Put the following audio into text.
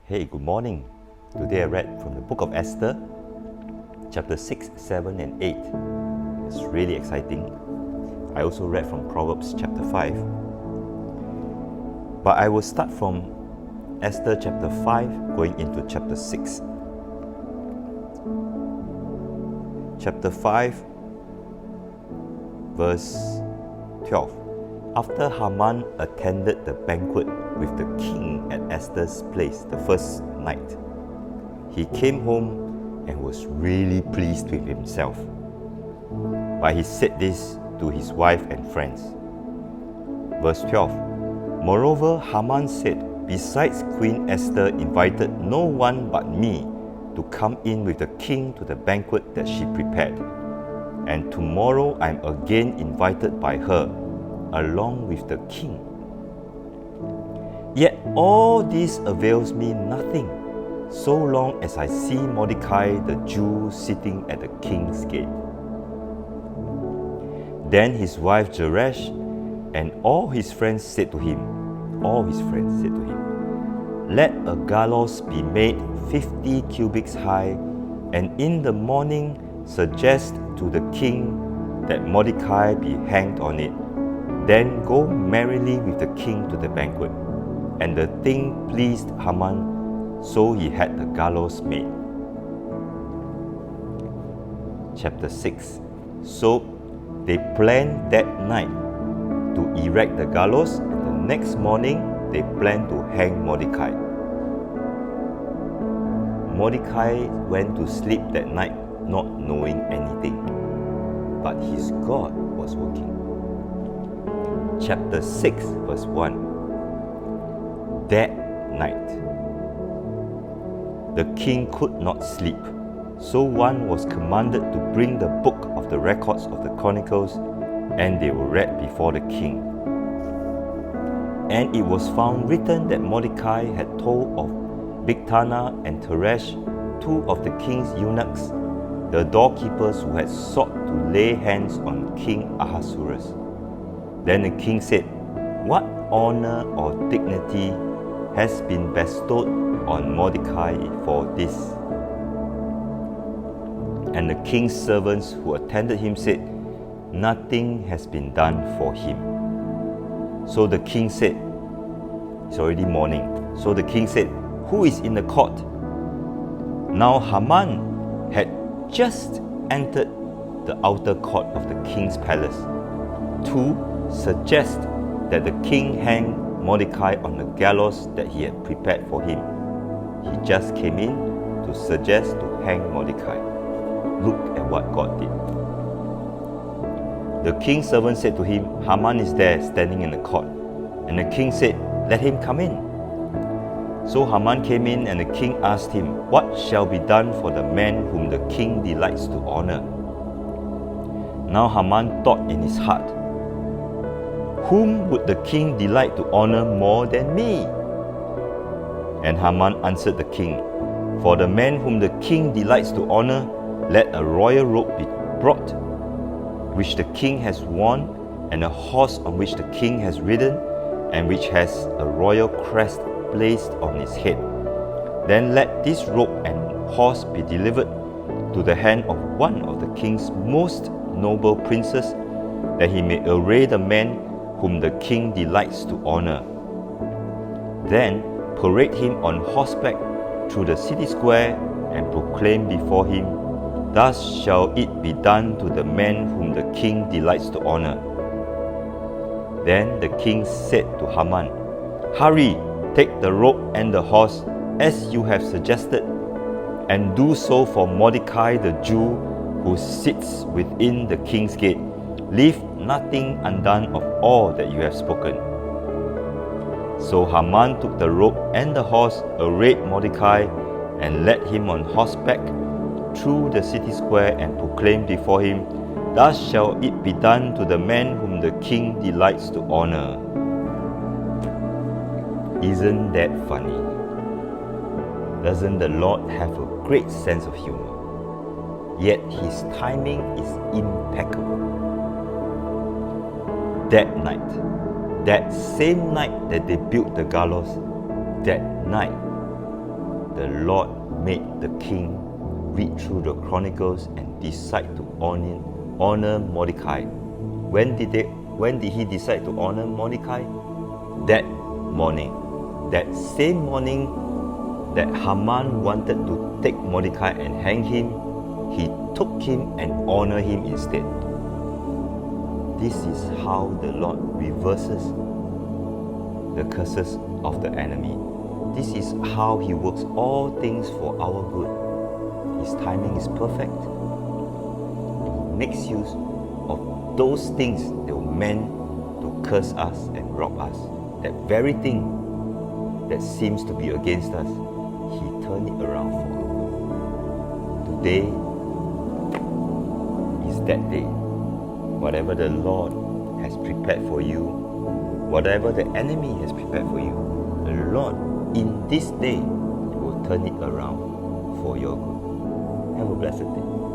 Hey, good morning. Today I read from the book of Esther, chapter 6, 7 and 8. It's really exciting. I also read from Proverbs chapter 5. But I will start from Esther chapter 5 going into chapter 6. Chapter 5 verse 12. After Haman attended the banquet with the king at Esther's place the first night, he came home and was really pleased with himself. But he said this to his wife and friends. Verse 12. Moreover, Haman said, besides Queen Esther invited no one but me to come in with the king to the banquet that she prepared. And tomorrow I am again invited by her, along with the king. Yet all this avails me nothing, so long as I see Mordecai the Jew sitting at the king's gate. Then his wife Zeresh and all his friends said to him, let a gallows be made 50 cubits high, and in the morning suggest to the king that Mordecai be hanged on it. Then go merrily with the king to the banquet. And the thing pleased Haman, so he had the gallows made. Chapter 6. So they planned that night to erect the gallows, and the next morning they planned to hang Mordecai. Mordecai went to sleep that night not knowing anything, but his God was working. Chapter 6 verse 1. That night the king could not sleep, so one was commanded to bring the book of the records of the chronicles, and they were read before the king. And it was found written that Mordecai had told of Bigthana and Teresh, two of the king's eunuchs, the doorkeepers who had sought to lay hands on King Ahasuerus. Then the king said, what honor or dignity has been bestowed on Mordecai for this? And the king's servants who attended him said, nothing has been done for him. So the king said, it's already morning. So the king said, who is in the court? Now Haman had just entered the outer court of the king's palace to suggest that the king hang Mordecai on the gallows that he had prepared for him. He just came in to suggest to hang Mordecai. Look at what God did. The king's servant said to him, Haman is there standing in the court. And the king said, let him come in. So Haman came in, and the king asked him, what shall be done for the man whom the king delights to honor? Now Haman thought in his heart, whom would the king delight to honor more than me? And Haman answered the king, for the man whom the king delights to honor, let a royal robe be brought, which the king has worn, and a horse on which the king has ridden, and which has a royal crest placed on his head. Then let this robe and horse be delivered to the hand of one of the king's most noble princes, that he may array the man whom the king delights to honor. Then parade him on horseback through the city square, and proclaim before him, thus shall it be done to the man whom the king delights to honor. Then the king said to Haman, hurry, take the robe and the horse, as you have suggested, and do so for Mordecai the Jew, who sits within the king's gate. Leave nothing undone of all that you have spoken. So Haman took the robe and the horse, arrayed Mordecai, and led him on horseback through the city square, and proclaimed before him, thus shall it be done to the man whom the king delights to honor. Isn't that funny? Doesn't the Lord have a great sense of humor? Yet his timing is impeccable. That night, that same night that they built the gallows, that night, the Lord made the king read through the chronicles and decide to honor Mordecai. When did he decide to honor Mordecai? That morning. That same morning that Haman wanted to take Mordecai and hang him, he took him and honored him instead. This is how the Lord reverses the curses of the enemy. This is how he works all things for our good. His timing is perfect. He makes use of those things that were meant to curse us and rob us. That very thing that seems to be against us, he turned it around for good. Today is that day. Whatever the Lord has prepared for you, whatever the enemy has prepared for you, the Lord in this day will turn it around for your good. Have a blessed day.